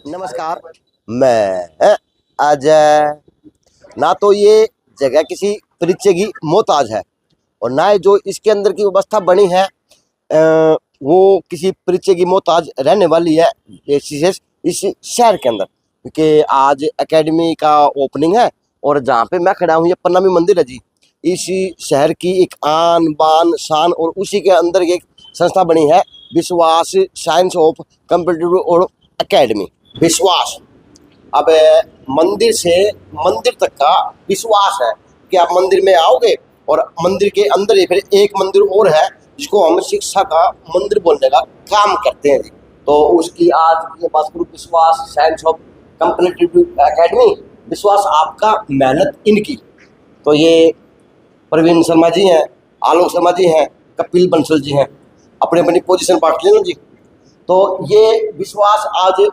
नमस्कार। मैं अजय। ना तो ये जगह किसी परिचय की मोहताज है और ना ही जो इसके अंदर की व्यवस्था बनी है वो किसी परिचय की मोहताज रहने वाली है इस शहर के अंदर, क्योंकि आज एकेडमी का ओपनिंग है और जहाँ पे मैं खड़ा हूँ ये प्रणामी मंदिर है जी। इस शहर की एक आन बान शान और उसी के अंदर एक संस्था बनी है विश्वास साइंस ऑफ कंप्यूटर और एकेडमी। विश्वास, अब मंदिर से मंदिर तक का विश्वास है कि आप मंदिर में आओगे और मंदिर के अंदर ही फिर एक मंदिर और है जिसको हम शिक्षा का मंदिर बोलने का काम करते हैं जी। तो उसकी आज ये बात करूँ, विश्वास साइंस ऑफ कंपैरेटिव एकेडमी, विश्वास आपका मेहनत इनकी। तो ये प्रवीण शर्मा जी हैं, आलोक शर्मा जी हैं, कपिल बंसल जी हैं, अपनी अपनी पोजीशन बांट लेना जी। तो ये विश्वास आज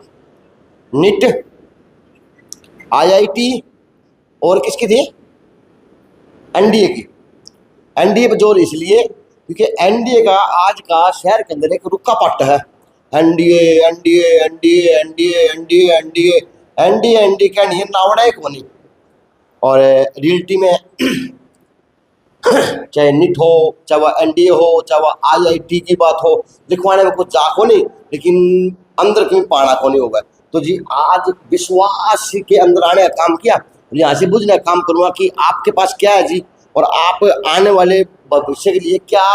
नीट, आईआईटी और किसकी थी, एनडीए की। एनडीए पर जोर इसलिए क्योंकि एनडीए का आज का शहर के अंदर एक रुक्का पट्ट है। NDA NDA NDA NDA NDA NDA NDA NDA क्या नहीं नावड़ा एक होनी। और रियलिटी में चाहे नीट हो, चाहे वह एनडीए हो, चाहे वह आईआईटी की बात हो, लिखवाने में कुछ जाको नहीं, लेकिन अंदर कहीं पाना को नहीं होगा। तो जी आज विश्वास के अंदर आने का काम किया, यहाँ से बुझने का काम करूँगा कि आपके पास क्या है जी और आप आने वाले भविष्य के लिए क्या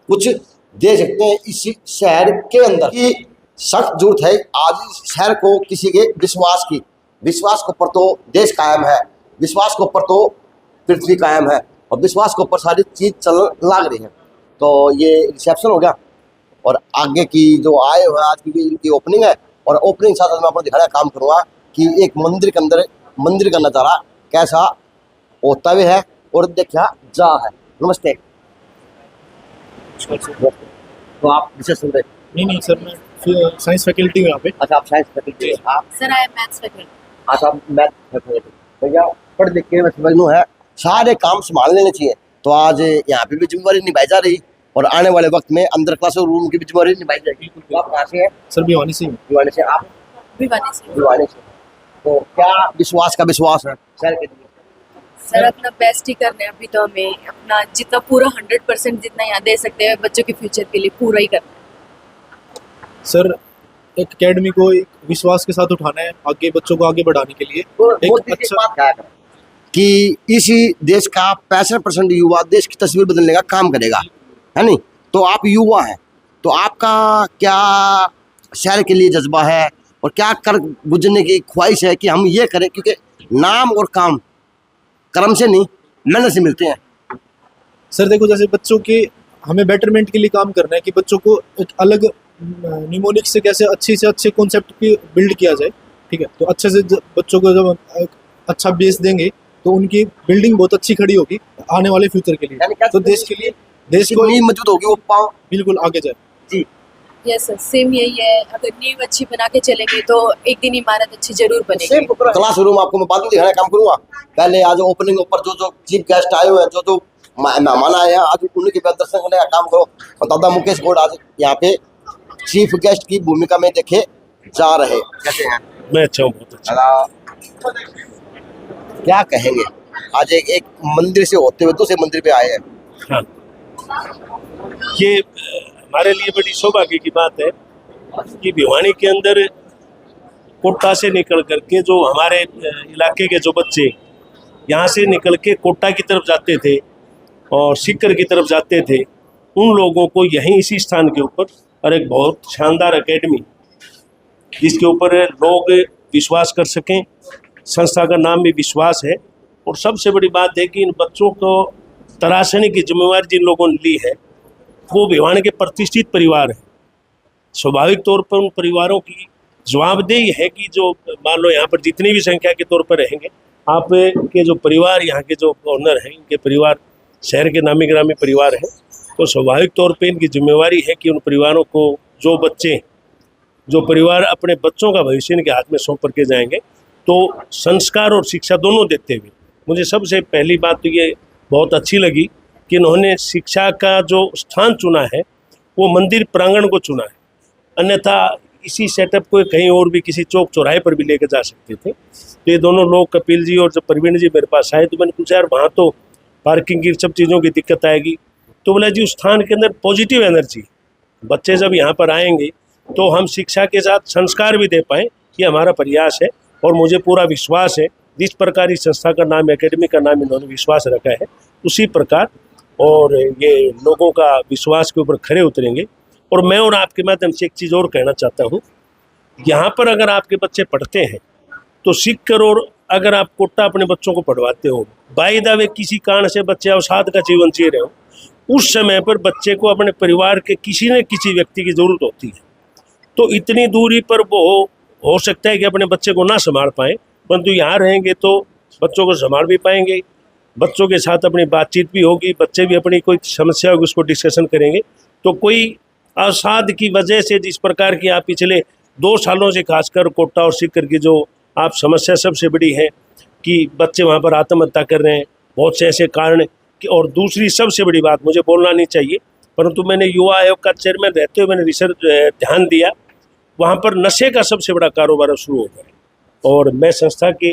कुछ दे सकते हैं इस शहर के अंदर की सख्त जरूरत है आज इस शहर को किसी के विश्वास की। विश्वास के ऊपर तो देश कायम है, विश्वास के ऊपर तो पृथ्वी कायम है और विश्वास के ऊपर सारी चीज चल लाग रही है। तो ये रिसेप्शन हो गया और आगे की जो आए हुए आज की इनकी ओपनिंग है और ओपनिंग साथ मैं आपको दिखाने का काम करूँगा कि एक मंदिर के अंदर मंदिर का नज़ारा कैसा होता भी है और देखा जा है। नमस्ते। तो आप विशेष सुन रहे? नहीं सर, मैं साइंस फैकल्टी हूँ यहाँ पे। अच्छा, आप साइंस फैकल्टी? आप sir I am maths faculty. अच्छा, आप मैथ फैकल्टी। भैया पढ़ लिख के समझनू है, सारे काम संभाल लेने चाहिए। तो आज यहाँ पे भी जिम्मेवारी निभाई जा रही और आने वाले वक्त में अंदर क्लास रूम की भी जिम्मेवारी निभाई जाएगी। तो आप कहाँ से हैं? सर भिवानी से। भिवानी से। आप? भिवानी से। भिवानी से। तो क्या विश्वास का विश्वास है शहर के लिए? सर अपना बेस्ट ही करना है। अभी तो हमें अपना जितना पूरा 100% जितना यहाँ दे सकते हैं बच्चों के फ्यूचर के लिए पूरा ही करना है। सर एक एकेडमी को एक विश्वास के साथ उठाना है, आगे बच्चों को आगे बढ़ाने के लिए। एक अच्छा कि इसी देश का 65% युवा देश की तस्वीर बदलने का काम करेगा, है नहीं? तो आप युवा हैं, तो आपका क्या शहर के लिए जज्बा है और क्या कर गुजरने की ख्वाहिश है कि हम ये करें? क्योंकि नाम और काम कर्म से नहीं मेहनत से मिलते हैं। सर देखो, जैसे बच्चों के हमें बेटरमेंट के लिए काम करना है कि बच्चों को एक अलग निमोनिक्स से कैसे अच्छे से अच्छे कॉन्सेप्ट की बिल्ड किया जाए। ठीक है, तो अच्छे से बच्चों को जब अच्छा बेस देंगे तो उनकी बिल्डिंग बहुत अच्छी खड़ी होगी आने वाले फ्यूचर के लिए। तो देश के लिए, देश को नींव मजबूत होगी, वो पाँव बिल्कुल आगे जाए जी। यस सर, सेम यही है। अगर नींव अच्छी बना के चलेंगे तो एक दिन इमारत अच्छी जरूर बनेगी। क्लासरूम आपको मैं बाद में दिखाने का काम करूँगा। पहले आज ओपनिंग ऊपर जो चीफ गेस्ट आए हुए हैं, जो मेहमान आए हैं, आज उनके दर्शन करने का काम करो। और दादा मुकेश गौड़ आज यहाँ पे चीफ गेस्ट की भूमिका में देखे जा रहे। कैसे हैं? मैं अच्छा हूँ, बहुत अच्छा। क्या कहेंगे, आज एक मंदिर से होते हुए दूसरे मंदिर पे आए हैं। हाँ, ये हमारे लिए बड़ी सौभाग्य की बात है कि भिवानी के अंदर कोटा से निकल करके जो हमारे इलाके के जो बच्चे यहाँ से निकल के कोटा की तरफ जाते थे और सीकर की तरफ जाते थे, उन लोगों को यहीं इसी स्थान के ऊपर और एक बहुत शानदार एकेडमी जिसके ऊपर लोग विश्वास कर सकें। संस्था का नाम भी विश्वास है और सबसे बड़ी बात है कि इन बच्चों को तराशने की जिम्मेवारी जिन लोगों ने ली है वो भिवानी के प्रतिष्ठित परिवार हैं। स्वाभाविक तौर पर उन परिवारों की जवाबदेही है कि जो मान लो यहाँ पर जितनी भी संख्या के तौर पर रहेंगे, आप के जो परिवार यहाँ के जो ओनर हैं, इनके परिवार शहर के नामी ग्रामी परिवार हैं, तो स्वाभाविक तौर पे इनकी जिम्मेवारी है कि उन परिवारों को जो परिवार अपने बच्चों का भविष्य इनके हाथ में सौंप करके जाएंगे, तो संस्कार और शिक्षा दोनों देते हुए मुझे सबसे पहली बात तो ये बहुत अच्छी लगी कि इन्होंने शिक्षा का जो स्थान चुना है वो मंदिर प्रांगण को चुना है, अन्यथा इसी सेटअप को कहीं और भी किसी चौक चौराहे पर भी लेकर जा सकते थे। तो ये दोनों लोग, कपिल जी और जब प्रवीण जी मेरे पास आए तो मैंने पूछा, यार वहाँ तो पार्किंग की सब चीज़ों की दिक्कत आएगी, तो बोला जी उस स्थान के अंदर पॉजिटिव एनर्जी, बच्चे जब यहाँ पर आएंगे तो हम शिक्षा के साथ संस्कार भी दे पाएँ, ये हमारा प्रयास है। और मुझे पूरा विश्वास है, जिस प्रकार इस संस्था का नाम, एकेडमी का नाम इन्होंने विश्वास रखा है, उसी प्रकार और ये लोगों का विश्वास के ऊपर खरे उतरेंगे। और मैं और आपके माध्यम से एक चीज़ और कहना चाहता हूँ, यहाँ पर अगर आपके बच्चे पढ़ते हैं तो सीख कर, और अगर आप कोटा अपने बच्चों को पढ़वाते हो, बाई द वे किसी कारण से बच्चे अवसाद का जीवन जी रहे हो, उस समय पर बच्चे को अपने परिवार के किसी न किसी व्यक्ति की ज़रूरत होती है। तो इतनी दूरी पर वो हो सकता है कि अपने बच्चे को ना संभाल पाएँ, परंतु यहाँ रहेंगे तो बच्चों को संभाल भी पाएंगे, बच्चों के साथ अपनी बातचीत भी होगी, बच्चे भी अपनी कोई समस्या होगी उसको डिस्कशन करेंगे। तो कोई अवसाद की वजह से जिस प्रकार की आप पिछले 2 सालों से खासकर कोटा और सीकर की जो आप समस्या सबसे बड़ी है कि बच्चे वहाँ पर आत्महत्या कर रहे हैं, बहुत से ऐसे कारण कि, और दूसरी सबसे बड़ी बात मुझे बोलना नहीं चाहिए, परंतु मैंने युवा आयोग का चेयरमैन रहते हुए मैंने रिसर्च ध्यान दिया, वहाँ पर नशे का सबसे बड़ा कारोबार शुरू हो गया है। और मैं संस्था के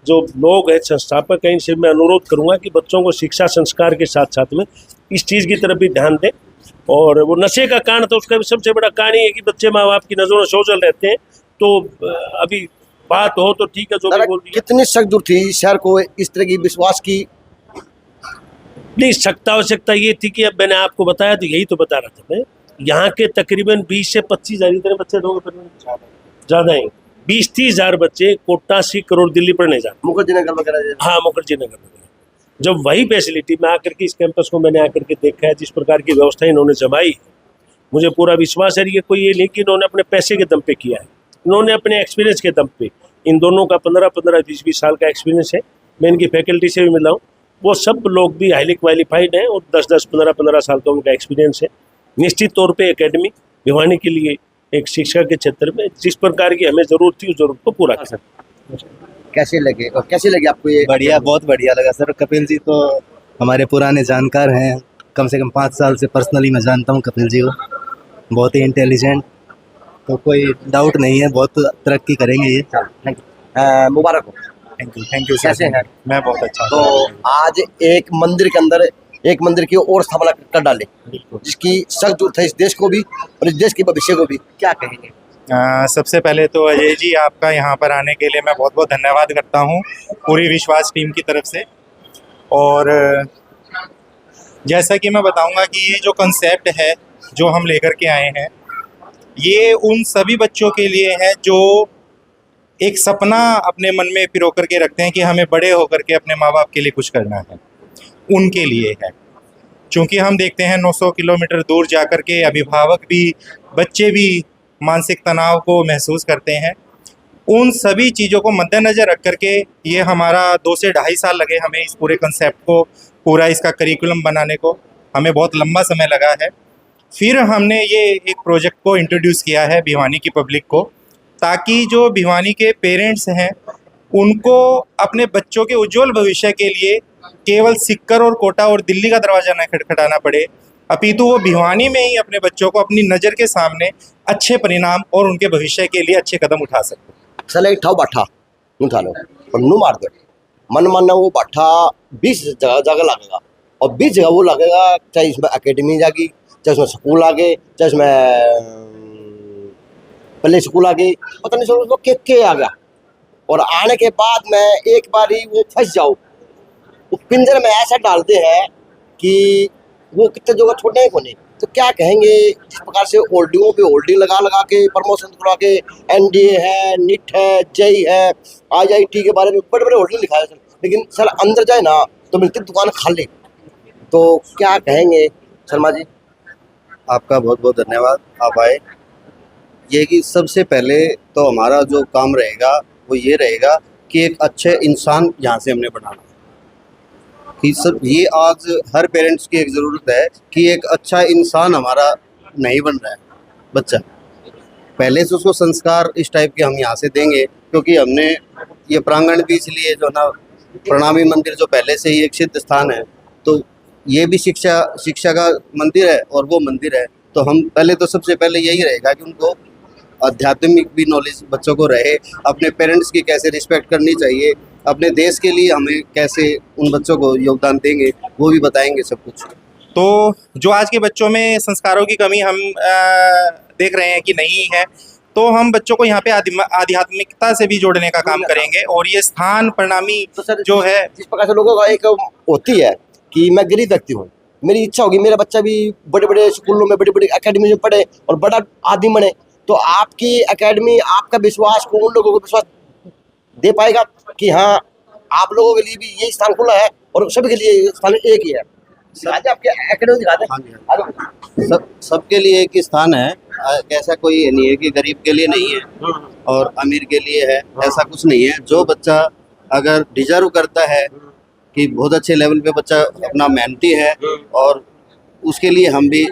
जो लोग हैं, संस्थापक हैं, इनसे मैं अनुरोध करूँगा कि बच्चों को शिक्षा संस्कार के साथ साथ में इस चीज़ की तरफ भी ध्यान दें। और वो नशे का कारण, तो उसका भी सबसे बड़ा कारण ये है कि बच्चे माँ बाप की नज़रों में सोचल रहते हैं। तो अभी बात हो तो ठीक है, जो भी बोल दिया। कितनी सख्त जरूरत थी शहर को इस तरह की विश्वास की? नहीं, आवश्यकता ये थी कि अब मैंने आपको बताया तो यही तो बता रहा था मैं, यहाँ के तकरीबन 20 से 25 हज़ार इतने बच्चे ज़्यादा हैं, 20-30 हज़ार बच्चे कोटा से करोड़ दिल्ली पढ़ने जाते, मुखर्जी नगर वगैरह। हाँ, मुखर्जी नगर वगैरह। जब वही फैसिलिटी में आकर के इस कैंपस को मैंने आकर के देखा है, जिस प्रकार की व्यवस्था इन्होंने जमाई है, मुझे पूरा विश्वास है कि कोई ये नहीं कि इन्होंने अपने पैसे के दम पे किया है, इन्होंने अपने एक्सपीरियंस के दम पे। इन दोनों का 15-15, 20-20 साल का एक्सपीरियंस है, मैं इनकी फैकल्टी से भी मिला हूँ, वो सब लोग भी हाईली क्वालिफाइड हैं और 10-10, 15-15 साल का उनका एक्सपीरियंस है। निश्चित तौर पे एकेडमी भिवानी के लिए एक शिक्षा के क्षेत्र में जिस प्रकार की हमें ज़रूरत थी, उस ज़रूरत को पूरा कर सकते। कैसे लगे और कैसे लगे आपको ये? बढ़िया, बहुत बढ़िया लगा सर। कपिल जी तो हमारे पुराने जानकार हैं, कम से कम 5 साल से पर्सनली मैं जानता हूँ कपिल जी को, बहुत ही इंटेलिजेंट, तो कोई डाउट नहीं है, बहुत तरक्की करेंगे ये। थैंक यू, मुबारक हो। Thank you sir. कैसे हैं? मैं बहुत अच्छा। तो आज एक मंदिर के अंदर एक मंदिर की और स्थापना कर डाले, जिसकी सख्त जरूरत है इस देश को भी और इस देश के भविष्य को भी, क्या कहेंगे? सबसे पहले तो अजय जी, आपका यहाँ पर आने के लिए मैं बहुत बहुत धन्यवाद करता हूँ पूरी विश्वास टीम की तरफ से। और जैसा कि मैं बताऊँगा कि ये जो कंसेप्ट है जो हम लेकर के आए हैं, ये उन सभी बच्चों के लिए है जो एक सपना अपने मन में पिरो करके रखते हैं कि हमें बड़े होकर के अपने माँ बाप के लिए कुछ करना है, उनके लिए है। क्योंकि हम देखते हैं 900 किलोमीटर दूर जाकर के अभिभावक भी, बच्चे भी मानसिक तनाव को महसूस करते हैं। उन सभी चीज़ों को मद्देनज़र रख करके ये हमारा 2 से 2.5 साल लगे हमें इस पूरे कंसेप्ट को, पूरा इसका करिकुलम बनाने को, हमें बहुत लंबा समय लगा है। फिर हमने ये एक प्रोजेक्ट को इंट्रोड्यूस किया है भिवानी की पब्लिक को, ताकि जो भिवानी के पेरेंट्स हैं उनको अपने बच्चों के उज्जवल भविष्य के लिए केवल सीकर और कोटा और दिल्ली का दरवाज़ा न खटखटाना पड़े, अपितु वो भिवानी में ही अपने बच्चों को अपनी नज़र के सामने अच्छे परिणाम और उनके भविष्य के लिए अच्छे कदम उठा सकते। चले ठाव बाठा उठा लो और नू मार दो, मन मानना वो बाठा 20 जगह लगेगा, और 20 जगह वो लगेगा, चाहे इसमें एकेडमी जाएगी, चाहे उसमें स्कूल आ गए, चाहे उसमें प्ले स्कूल आ गई, पता नहीं चलो उसको के आ गया। और आने के बाद में एक बार ही वो फंस जाओ, वो पिंजरे में ऐसा डालते हैं कि वो कितने जगह छोड़ने को नहीं। तो क्या कहेंगे, जिस प्रकार से होल्डिंगों पे होल्डिंग लगा के प्रमोशन करवा के, एनडीए है, नीट है, जेई है, IIT के बारे में बड़े बड़े होल्डिंग लिखा है, लेकिन सर अंदर जाए ना तो मिलती दुकान खाली। तो क्या कहेंगे शर्मा जी? आपका बहुत बहुत धन्यवाद, आप आए। ये कि सबसे पहले तो हमारा जो काम रहेगा वो ये रहेगा कि एक अच्छे इंसान यहाँ से हमने बनाना है। कि सब ये आज हर पेरेंट्स की एक ज़रूरत है कि एक अच्छा इंसान हमारा नहीं बन रहा है बच्चा, पहले से उसको संस्कार इस टाइप के हम यहाँ से देंगे, क्योंकि हमने ये प्रांगण भी इसलिए जो ना प्रणामी मंदिर जो पहले से ही एक सिद्ध स्थान है, तो ये भी शिक्षा का मंदिर है और वो मंदिर है। तो हम पहले तो सबसे पहले यही रहेगा कि उनको आध्यात्मिक भी नॉलेज बच्चों को रहे, अपने पेरेंट्स की कैसे रिस्पेक्ट करनी चाहिए, अपने देश के लिए हमें कैसे उन बच्चों को योगदान देंगे वो भी बताएंगे सब कुछ। तो जो आज के बच्चों में संस्कारों की कमी हम देख रहे हैं कि नहीं है, तो हम बच्चों को यहाँ पे आध्यात्मिकता से भी जोड़ने का काम करेंगे। और ये स्थान प्रणामी तो सर जो है, जिस प्रकार से लोगों का एक होती है कि मैं गरीब व्यक्ति हूँ, मेरी इच्छा होगी मेरा बच्चा भी बड़े बड़े स्कूलों में बड़ी बड़ी अकेडमी में पढ़े और बड़ा आदमी बने, तो आपकी एकेडमी आपका विश्वास को उन लोगों को विश्वास दे पाएगा कि हाँ आप लोगों के लिए भी ये स्थान खुला है और सभी के लिए स्थान एक ही है। आज आपके एकेडमी दिखा हाँ जी, सबके लिए एक ही स्थान है। ऐसा कोई ये नहीं है कि गरीब के लिए नहीं है और अमीर के लिए है, ऐसा कुछ नहीं है। जो बच्चा अगर डिजर्व करता है कि बहुत अच्छे लेवल पे बच्चा अपना मेहनती है, और उसके लिए हम भी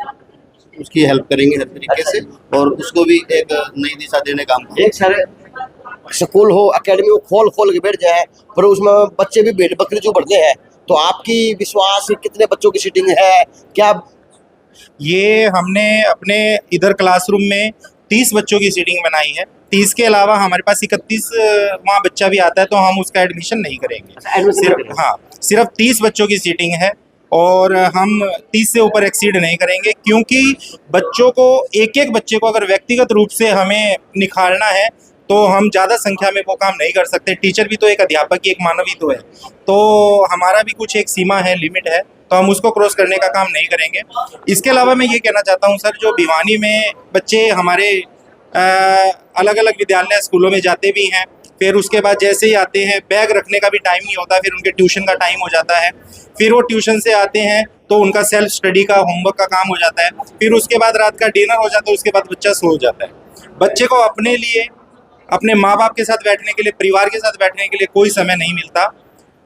उसकी हेल्प करेंगे हर तरीके से, और उसको भी एक नई दिशा देने का हम एक सारे स्कूल हो अकेडमी हो खोल खोल के बैठ जाए, पर उसमें बच्चे भी भेड़ बकरी जो बढ़ते हैं, तो आपकी विश्वास कितने बच्चों की सीटिंग है क्या? ये हमने अपने इधर क्लासरूम में 30 बच्चों की सीटिंग बनाई है। 30 के अलावा हमारे पास 31वां बच्चा भी आता है तो हम उसका एडमिशन नहीं करेंगे। सिर्फ 30 बच्चों की सीटिंग है और हम 30 से ऊपर एक्सीड नहीं करेंगे, क्योंकि बच्चों को एक एक बच्चे को अगर व्यक्तिगत रूप से हमें निखारना है तो हम ज़्यादा संख्या में वो काम नहीं कर सकते। टीचर भी तो एक अध्यापक की एक मानव ही तो है, तो हमारा भी कुछ एक सीमा है, लिमिट है, तो हम उसको क्रॉस करने का काम नहीं करेंगे। इसके अलावा मैं ये कहना चाहता हूँ सर, जो भिवानी में बच्चे हमारे अलग अलग विद्यालय स्कूलों में जाते भी हैं, फिर उसके बाद जैसे ही आते हैं बैग रखने का भी टाइम नहीं होता, फिर उनके ट्यूशन का टाइम हो जाता है, फिर वो ट्यूशन से आते हैं तो उनका सेल्फ स्टडी का होमवर्क का काम हो जाता है, फिर उसके बाद रात का डिनर हो जाता है, उसके बाद बच्चा सो जाता है। बच्चे को अपने लिए, अपने माँ बाप के साथ बैठने के लिए, परिवार के साथ बैठने के लिए कोई समय नहीं मिलता।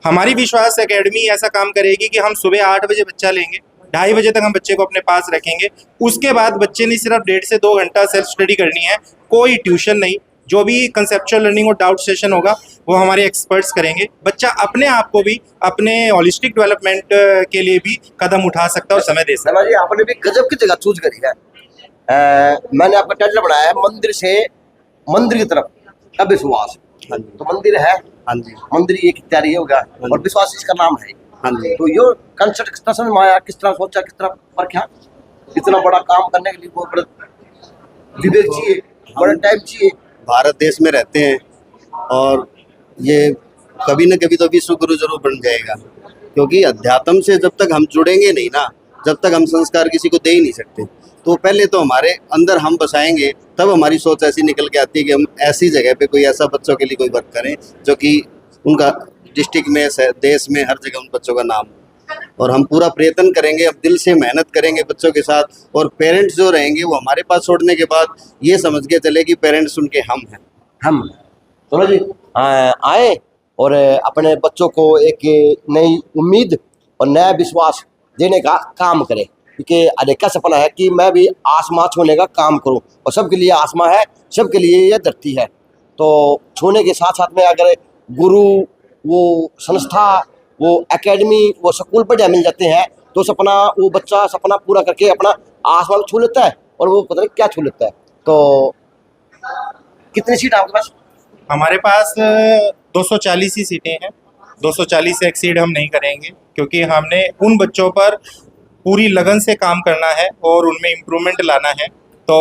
हमारी विश्वास एकेडमी ऐसा काम करेगी कि हम सुबह 8 बजे बच्चा लेंगे, 2:30 बजे तक हम बच्चे को अपने पास रखेंगे। उसके बाद बच्चे ने सिर्फ 1.5 से 2 घंटा सेल्फ स्टडी करनी है, कोई ट्यूशन नहीं। जो भी कंसेप्चुअल लर्निंग और डाउट सेशन होगा वो हमारे एक्सपर्ट्स करेंगे। बच्चा अपने आप को भी अपने होलिस्टिक डेवलपमेंट के लिए भी कदम उठा सकता है और समय दे सकता है। शर्मा जी आपने भी गजब की जगह चूज करी है। मैंने आपका टाइटल बनाया है मंदिर से मंदिर की तरफ का विश्वास। हाँ जी, तो मंदिर है, हाँ जी, मंदिर ये तैयारी होगा और विश्वास इसका नाम है। हाँ जी। तो यो कंसेप्ट किस तरह समझ में आया, किस तरह सोचा, किस तरह परखा? इतना बड़ा काम करने के लिए बहुत बड़ा विवेक चाहिए, बड़ा टाइम चाहिए। भारत देश में रहते हैं और ये कभी न कभी तो विश्व गुरु जरूर बन जाएगा, क्योंकि अध्यात्म से जब तक हम जुड़ेंगे नहीं ना, जब तक हम संस्कार किसी को दे ही नहीं सकते। तो पहले तो हमारे अंदर हम बसाएंगे, तब हमारी सोच ऐसी निकल के आती है कि हम ऐसी जगह पे कोई ऐसा बच्चों के लिए कोई वर्क करें जो कि उनका डिस्ट्रिक्ट में, देश में, हर जगह उन बच्चों का नाम हो। और हम पूरा प्रयत्न करेंगे, अब दिल से मेहनत करेंगे बच्चों के साथ, और पेरेंट्स जो रहेंगे वो हमारे पास छोड़ने के बाद ये समझ के चले कि पेरेंट्स उनके हम हैं। हम चलो जी आए और अपने बच्चों को एक नई उम्मीद और नया विश्वास देने का काम करें, क्योंकि अनेक का सपना है कि मैं भी आसमां छूने का काम करूं, और सबके लिए आसमां है, सबके लिए यह धरती है। तो छूने के साथ साथ में अगर गुरु, वो संस्था, वो एकेडमी, वो स्कूल बढ़िया मिल जाते हैं तो सपना, वो बच्चा सपना पूरा करके अपना आसमान छू लेता है और वो पता नहीं क्या छू लेता है। तो कितनी सीट आपके पास? हमारे पास 240 ही सीटें हैं। 240 से एक्सीड हम नहीं करेंगे, क्योंकि हमने उन बच्चों पर पूरी लगन से काम करना है और उनमें इम्प्रूवमेंट लाना है। तो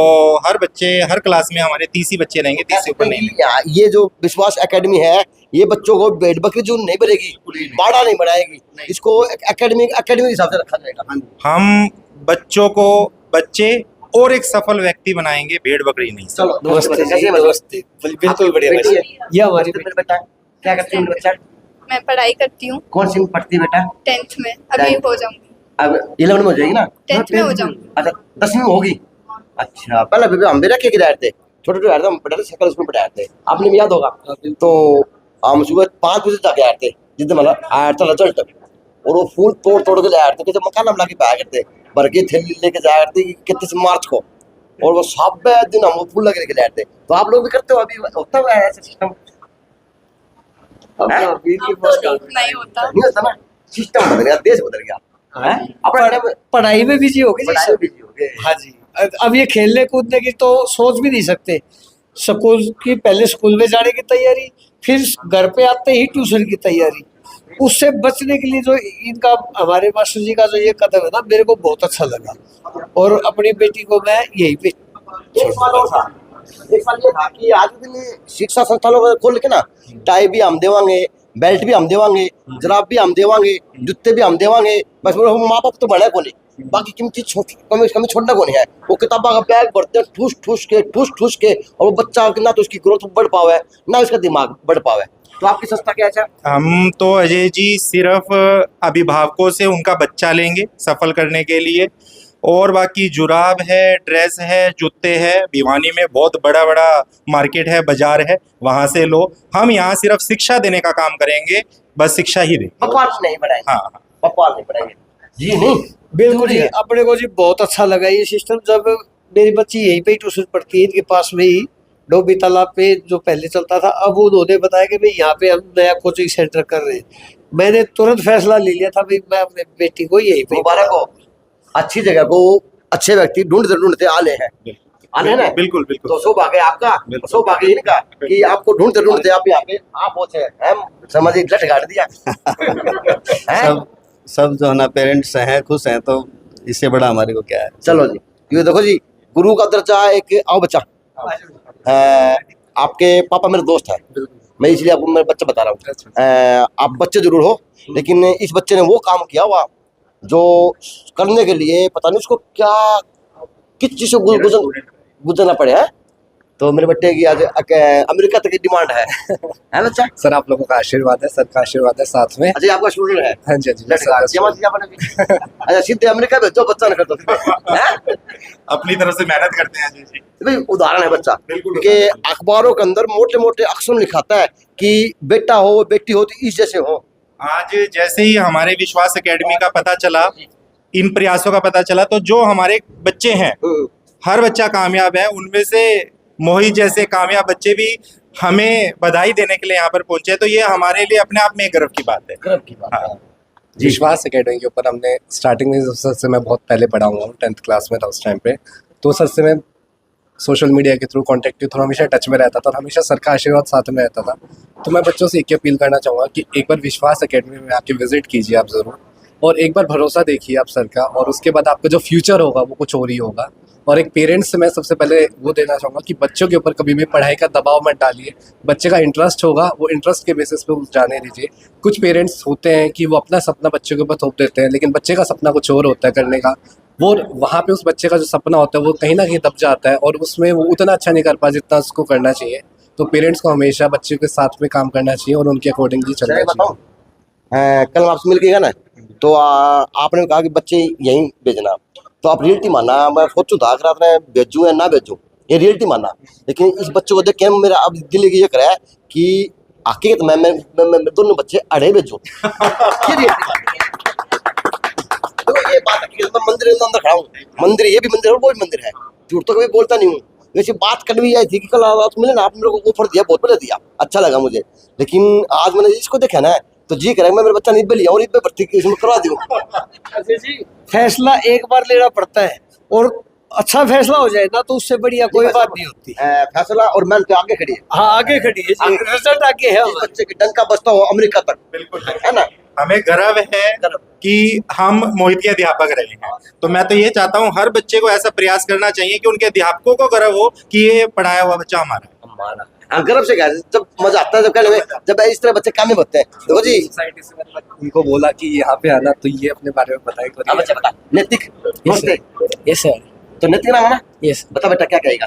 हर बच्चे, हर क्लास में हमारे 30 ही बच्चे रहेंगे, 30 से ऊपर नहीं। ये जो विश्वास एकेडमी है, ये बच्चों को भेड़ बकरी जो नहीं बनेगी, बाड़ा नहीं बनाएगी, इसको एकेडमी के हिसाब से रखा जाएगा। हम बच्चों को बच्चे और एक सफल व्यक्ति बनाएंगे, भेड़ बकरी नहीं। चलो नमस्ते जी, नमस्ते, बिल्कुल बढ़िया बेटी है। बस। ये हमारी बेटा क्या करती है बच्चा? मैं पढ़ाई करती हूँ, कौन सी में पढ़ती है बेटा? 10th में, अभी हो जाऊंगी, अब 11 में हो जाएगी ना? 10th में हो जाऊंगी। अच्छा 10वीं में होगी। अच्छा पहले बेबी हम भी रखे किराए थे छोटे छोटे हम पढ़ाते सकल स्कूल पढ़ाते थे, आपने भी याद होगा। तो हम सुबह 5 बजे जाके आए थे, जिस दिन मतलब आया था रिजल्ट, और वो फूल तोड़ तोड़ के लाया थे, मकान हम ला के पाया करते, भर के थैली लेके जाया करते 31 मार्च को, और वो सब दिन हम वो फूल लगे लेके लाए थे। तो आप लोग भी करते हो, अभी होता हुआ है ऐसा सिस्टम? अब तो नहीं होता। नहीं होता ना, सिस्टम बदल गया, देश बदल गया। अपना टाइम पढ़ाई में बिजी हो गए पढ़ाई में बिजी हो गए। हाँ जी, अब ये खेलने कूदने की तो सोच भी नहीं सकते। स्कूल की पहले स्कूल में जाने की तैयारी, फिर घर पे आते ही ट्यूशन की तैयारी। उससे बचने के लिए जो इनका हमारे मास्टर जी का जो ये कदम है ना, मेरे को बहुत अच्छा लगा, और अपनी बेटी को मैं यही पे एक सवाल और था, एक सवाल ये था कि आज के दिन शिक्षा संस्थानों को खोल के ना टाई भी हम देवांगे, बेल्ट भी हम देवांगे, जराब भी हम देवांगे, जूते भी हम देवांगे, बस माँ बाप तो बने को नहीं, बाकी कीमती कमी छोड़ना को नहीं है। वो किताबा का बैग भरते हैं ठूस ठूस के, और वो बच्चा ना तो उसकी ग्रोथ बढ़ पावे, ना उसका दिमाग बढ़ पावे। तो आपकी संस्था क्या है? हम तो अजय जी सिर्फ अभिभावकों से उनका बच्चा लेंगे सफल करने के लिए, और बाकी जुराब है, ड्रेस है, जूते है, भिवानी में बहुत बड़ा बड़ा मार्केट है, बाजार है, वहाँ से लो। हम यहाँ सिर्फ शिक्षा देने का काम करेंगे, बस शिक्षा ही देंगे, बकवास नहीं बढ़ाएंगे। हाँ बकवास नहीं बढ़ाएंगे जी, नहीं बिल्कुल जी। अपने को जी बहुत अच्छा लगा ये सिस्टम। जब मेरी बच्ची यहीं पे ही ट्यूशन पढ़ती है, इनके पास में ही डोबी तालाब पे जो पहले चलता था, अब उन्होंने बताया कि भाई यहाँ पे हम नया कोचिंग सेंटर कर रहे हैं। मैंने तुरंत फैसला ले लिया था भाई मैं अपने बेटी को यहीं पे मुबारक हो, अच्छी जगह को अच्छे व्यक्ति ढूंढते आले हैं, आले हैं ना। बिल्कुल बिल्कुल। तो सौभाग्य आपका, सौभाग्य इनका कि आपको ढूंढते आप यहाँ पे आप पहुंचे, हम समझिए लट गाड़ दिया हैं? सब जो है ना पेरेंट्स हैं खुश हैं, तो इससे बड़ा हमारे को क्या है। चलो जी, ये देखो जी, गुरु का दर्जा एक आओ बच्चा, आपके पापा मेरे दोस्त है, मैं इसलिए आपको मेरा बच्चा बता रहा हूँ। आप बच्चे जरूर हो, लेकिन इस बच्चे ने वो काम किया हुआ जो करने के लिए पता नहीं उसको क्या किस चीज से गुजरना पड़े है। तो मेरे बच्चे की आज अमेरिका तक की डिमांड है बच्चा? सर आप लोगों का आशीर्वाद है, सर का आशीर्वाद है साथ में। अच्छा, आपका स्टूडेंट है? हाँ जी अच्छा, सीधे अमेरिका भेजो, बच्चा ना कर अपनी तरफ से मेहनत करते हैं जी। भाई उदाहरण है बच्चा, कि अखबारों के अंदर मोटे मोटे अक्षर लिखाता है कि बेटा हो बेटी हो तो इस जैसे हो। आज जैसे ही हमारे विश्वास एकेडमी का पता चला, इन प्रयासों का पता चला, तो जो हमारे बच्चे हैं हर बच्चा कामयाब है। उनमें से मोहित जैसे कामयाब बच्चे भी हमें बधाई देने के लिए यहाँ पर पहुंचे, तो ये हमारे लिए अपने आप में एक गर्व की बात है। गर्व की बात है। विश्वास एकेडमी के ऊपर हमने स्टार्टिंग में सर से मैं बहुत पहले पढ़ा हुआ हूँ, 10th क्लास में था उस टाइम पे, तो सर से मैं सोशल मीडिया के थ्रू, कॉन्टेक्ट के थ्रू हमेशा टच में रहता था और हमेशा सर का आशीर्वाद साथ में रहता था। तो मैं बच्चों से एक ही अपील करना चाहूँगा कि एक बार विश्वास एकेडमी में आके विजिट कीजिए आप ज़रूर, और एक बार भरोसा देखिए आप सर का, और उसके बाद आपका जो फ्यूचर होगा वो कुछ और ही होगा। और एक पेरेंट्स से मैं सबसे पहले वो देना चाहूँगा कि बच्चों के ऊपर कभी भी पढ़ाई का दबाव मत डालिए। बच्चे का इंटरेस्ट होगा, वो इंटरेस्ट के बेसिस पे जाने दीजिए। कुछ पेरेंट्स होते हैं कि वो अपना सपना बच्चों के ऊपर थोप देते हैं, लेकिन बच्चे का सपना कुछ और होता है करने का, वो वहाँ पे उस बच्चे का जो सपना होता है वो कहीं ना कहीं दब जाता है, और उसमें वो उतना अच्छा नहीं कर पाता जितना उसको करना चाहिए। तो पेरेंट्स को हमेशा बच्चे के साथ में काम करना चाहिए और उनके अकॉर्डिंगली चलना चाहिए। कल आपसे मिल गया ना, तो आपने कहा कि बच्चे यहीं भेजना, तो आप रियलिटी माना। मैं सोचू था कि रात में भेजूँ या ना भेजूँ, ये रियलिटी माना। लेकिन इस बच्चे को देख के मेरा अब दिल ये कर रहा है कि आके तो मैं दोनों बच्चे अड़े भेजूँ। ये रियलिटी माना। तो ये बात है, मंदिर के अंदर खड़ा हूँ, मंदिर ये भी मंदिर है और वो भी मंदिर है, झूठ तो कभी बोलता नहीं हूँ। वैसे बात करनी भी आई थी कि कल रात मिले ना, आपने मेरे को ऑफर दिया, बहुत पहले दिया, अच्छा लगा मुझे। लेकिन आज मैंने इसको देखा ना, तो जी करें मैं मेरा बच्चा नहीं लिया और इस भर्ती इसमें करवा दूँ। फैसला एक बार लेना पड़ता है, और अच्छा फैसला हो जाए ना तो उससे बढ़िया कोई बात नहीं होती। फैसला और मेहनत पे आगे खड़ी है। हाँ आगे खड़ी है, रिजल्ट आगे है। बच्चे की डंका बजता हो अमेरिका तक, बिल्कुल है ना। हमें गर्व है कि हम मोहित के अध्यापक रहे हैं। तो मैं तो ये चाहता हूँ हर बच्चे को ऐसा प्रयास करना चाहिए कि उनके अध्यापकों को गर्व हो कि ये पढ़ाया हुआ बच्चा हमारा। गर्व से क्या, जब मजा आता है, जब कहने में जब इस तरह बच्चे कामयाब होते हैं। देखो जी, सोसाइटी से मैंने उनको बोला कि यहाँ पे आना, तो ये अपने बारे में बताए। बच्चे बता नैतिक यस सर। तो नैतिक नाम है ना। यस बता बेटा क्या कहेगा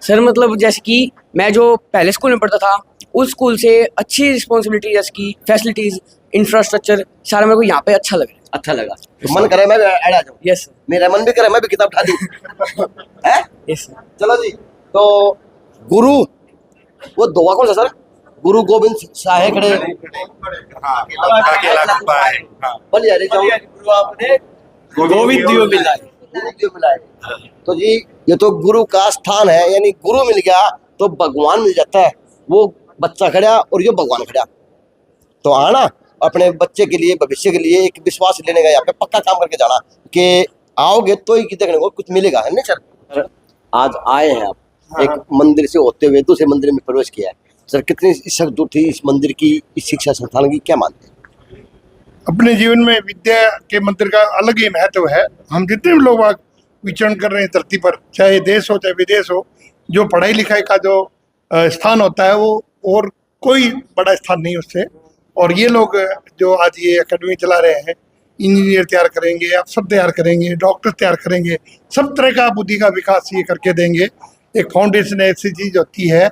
सर। मतलब जैसे कि मैं जो पहले स्कूल में पढ़ता था, उस स्कूल से अच्छी रिस्पॉन्सिबिलिटी, जैसे कि फैसिलिटीज, इंफ्रास्ट्रक्चर सारा मेरे को यहाँ पे अच्छा लग रहा है। अच्छा लगा तो मन करे मैं भी ऐड आ जाऊँ। यस मेरा मन भी करे मैं भी किताब उठा दूँ। यस। चलो जी, तो गुरु वो दोवा कौन सा सर? गुरु गोबिंद साहे खड़े हाँ अकेला गुब्बा है। हाँ बोल यार गोविंद दियो मिलाए। गुरु क्यों मिलाए? तो जी ये तो गुरु का स्थान है, यानी गुरु मिल गया तो भगवान मिल जाता है। वो बच्चा खड़ा और ये भगवान खड़ा। तो आना अपने बच्चे के लिए, भविष्य के लिए एक विश्वास लेने का, यहाँ पे पक्का काम करके जाना कि आओगे तो ही देखने को कुछ मिलेगा, है ना सर? आज आए हैं आप एक मंदिर से होते हुए दूसरे मंदिर में प्रवेश किया है सर, कितनी सख्त थी इस मंदिर की, इस शिक्षा संस्थान की, क्या मानते हैं? अपने जीवन में विद्या के मंदिर का अलग ही महत्व है। हम जितने भी लोग विचरण कर रहे हैं धरती पर, चाहे देश हो चाहे विदेश हो, जो पढ़ाई लिखाई का जो स्थान होता है वो और कोई बड़ा स्थान नहीं उससे। और ये लोग जो आज ये एकेडमी चला रहे हैं, इंजीनियर तैयार करेंगे, अफसर तैयार करेंगे, डॉक्टर तैयार करेंगे, सब तरह का बुद्धि का विकास ये करके देंगे। एक फाउंडेशन ऐसी चीज होती है,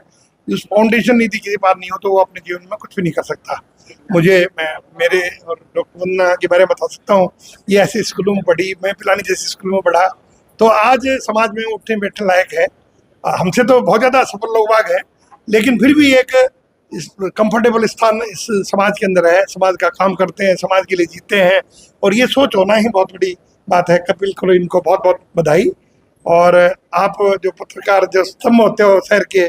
उस फाउंडेशन नीति के पार नहीं हो तो वो अपने जीवन में कुछ भी नहीं कर सकता। मैं मेरे और डॉक्टर वंदना के बारे में बता सकता हूँ, ये ऐसे स्कूलों में पढ़ी, मैं पिलानी जैसे स्कूलों में पढ़ा, तो आज समाज में उठने बैठने लायक है। हमसे तो बहुत ज़्यादा सफल लोग बाग हैं, लेकिन फिर भी एक कंफर्टेबल स्थान इस समाज के अंदर है। समाज का काम करते हैं, समाज के लिए जीते हैं, और ये सोच होना ही बहुत बड़ी बात है। कपिल को इनको बहुत बहुत बधाई। और आप जो पत्रकार जो स्तंभ होते हो शहर के,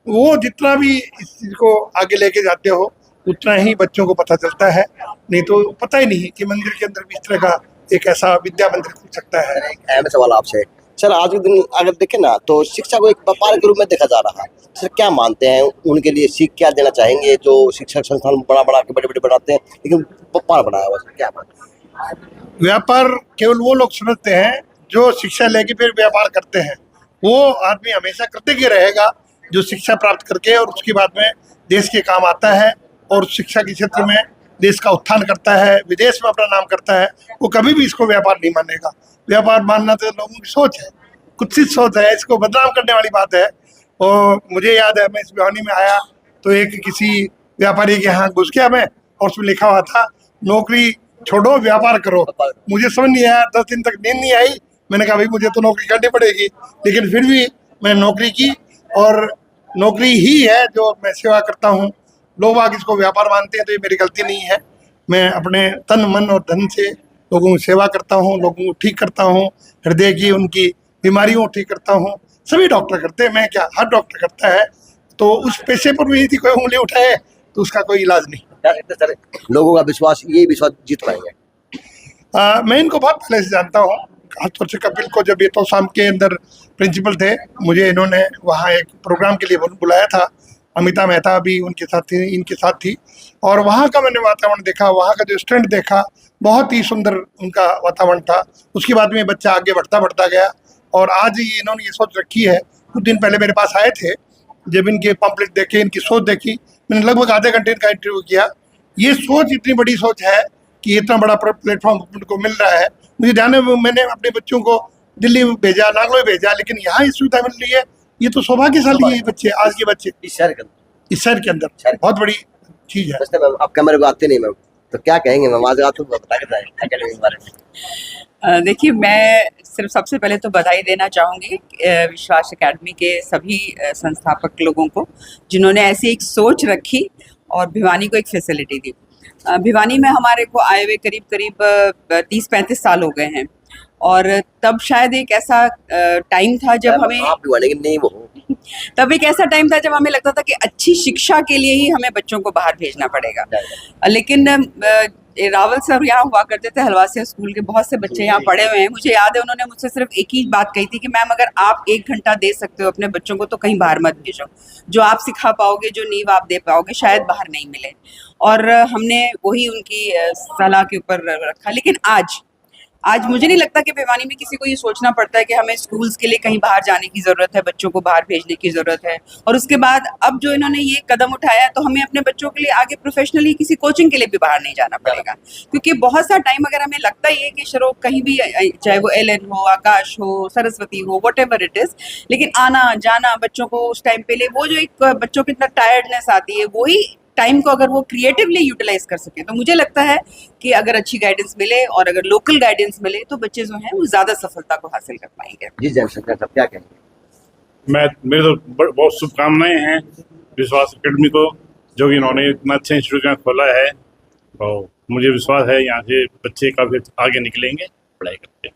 वो जितना भी इस चीज़ को आगे लेके जाते हो उतना ही बच्चों को पता चलता है, नहीं तो पता ही नहीं कि मंदिर के अंदर भी इस तरह का एक ऐसा विद्या मंदिर खुल सकता है। एक अहम सवाल आपसे सर, आज के दिन अगर देखें ना तो शिक्षा को एक व्यापार के रूप में देखा जा रहा है। सर क्या मानते हैं, उनके लिए सीख क्या देना चाहेंगे जो शिक्षक संस्थान बड़ा बड़ा के बड़े बड़े बनाते हैं लेकिन व्यापार बनाया हुआ, क्या मानते हैं? व्यापार केवल वो लोग समझते हैं जो शिक्षा लेके फिर व्यापार करते हैं। वो आदमी हमेशा कृतज्ञ रहेगा जो शिक्षा प्राप्त करके और उसके बाद में देश के काम आता है और शिक्षा के क्षेत्र में देश का उत्थान करता है, विदेश में अपना नाम करता है। वो कभी भी इसको व्यापार नहीं मानेगा। व्यापार मानना तो लोगों की सोच है, कुत्सित सोच है, इसको बदनाम करने वाली बात है। और मुझे याद है, मैं इस भिवानी में आया तो एक किसी व्यापारी के यहाँ घुस गया मैं, और उसमें लिखा हुआ था नौकरी छोड़ो व्यापार करो। मुझे समझ नहीं आया, 10 दिन तक नींद नहीं आई। मैंने कहा भाई मुझे तो नौकरी करनी पड़ेगी, लेकिन फिर भी मैंने नौकरी की, और नौकरी ही है जो मैं सेवा करता हूँ। लोग आगे इसको व्यापार मानते हैं तो ये मेरी गलती नहीं है। मैं अपने तन मन और धन से लोगों की सेवा करता हूँ, लोगों को ठीक करता हूँ, हृदय की उनकी बीमारियों को ठीक करता हूँ। सभी डॉक्टर करते हैं, मैं क्या, हर डॉक्टर करता है। तो उस पेशे पर भी यदि कोई उंगली उठाए तो उसका कोई इलाज नहीं। सर लोगों का विश्वास, ये विश्वास जीत पाएंगे? मैं इनको बहुत पहले से जानता हूँ। खासतौर से कपिल को जब ये तो शाम के अंदर प्रिंसिपल थे, मुझे इन्होंने वहाँ एक प्रोग्राम के लिए बुलाया था। अमिता मेहता भी उनके साथ थी, इनके साथ थी, और वहाँ का मैंने वातावरण देखा, वहाँ का जो स्टूडेंट देखा, बहुत ही सुंदर उनका वातावरण था। उसके बाद में बच्चा आगे बढ़ता गया, और आज ये इन्होंने ये सोच रखी है। कुछ दिन पहले मेरे पास आए थे, जब इनके पम्पलेट देखे, इनकी सोच देखी, मैंने लगभग आधे घंटे इनका इंटरव्यू किया। ये सोच इतनी बड़ी सोच है कि इतना बड़ा प्लेटफॉर्म उनको मिल रहा है। मुझे ध्यान है, मैंने अपने बच्चों को दिल्ली भेजा, नागलोई भेजा, लेकिन यहाँ इस सुविधा मिल रही है। ये तो सौभाग्यशाली है बच्चे, आज के बच्चे इस शहर के अंदर बहुत बड़ी चीज है। मैम आप कैमरे को आते नहीं मैम, तो क्या कहेंगे मैम? आज आपको बता के एकेडमी के बारे में। देखिए, मैं सिर्फ सबसे पहले तो बधाई देना चाहूँगी विश्वास एकेडमी के सभी संस्थापक लोगों को, जिन्होंने ऐसी एक सोच रखी और भिवानी को एक फैसिलिटी दी। भिवानी में हमारे को आए हुए करीब 30-35 साल हो गए हैं, और तब शायद एक ऐसा टाइम था जब हमें, आप भिवानी के नहीं वो, तब एक ऐसा टाइम था जब हमें लगता था कि अच्छी शिक्षा के लिए ही हमें बच्चों को बाहर भेजना पड़ेगा। लेकिन रावल सर यहाँ हुआ करते थे, हलवासिया स्कूल के बहुत से बच्चे यहाँ पढ़े हुए हैं। मुझे याद है उन्होंने मुझसे सिर्फ एक ही बात कही थी कि मैम अगर आप 1 घंटा दे सकते हो अपने बच्चों को तो कहीं बाहर मत भेजो। जो आप सिखा पाओगे, जो नींव आप दे पाओगे, शायद बाहर नहीं मिले। और हमने वही उनकी सलाह के ऊपर रखा। लेकिन आज मुझे नहीं लगता कि भिवानी में किसी को ये सोचना पड़ता है कि हमें स्कूल्स के लिए कहीं बाहर जाने की ज़रूरत है, बच्चों को बाहर भेजने की ज़रूरत है। और उसके बाद अब जो इन्होंने ये कदम उठाया है, तो हमें अपने बच्चों के लिए आगे प्रोफेशनली किसी कोचिंग के लिए भी बाहर नहीं जाना पड़ेगा। क्योंकि बहुत सा टाइम अगर हमें लगता ही है कि चलो कहीं भी, चाहे वो LN हो, आकाश हो, सरस्वती हो, व्हाटएवर इट इज़, लेकिन आना जाना बच्चों को उस टाइम पे लिए वो जो एक बच्चों की इतना टायर्डनेस आती है, वही टाइम को अगर वो क्रिएटिवली यूटिलाइज कर सके, तो मुझे लगता है कि अगर अच्छी गाइडेंस मिले और अगर लोकल गाइडेंस मिले तो बच्चे जो हैं वो ज़्यादा सफलता को हासिल कर पाएंगे। जी जय शंकर साहब, क्या कहेंगे? मेरे तो बहुत शुभकामनाएं हैं विश्वास एकेडमी को, जो कि इन्होंने इतना अच्छा इंस्टीट्यूट खोला है, और मुझे विश्वास है यहाँ से बच्चे काफ़ी आगे निकलेंगे पढ़ाई करके।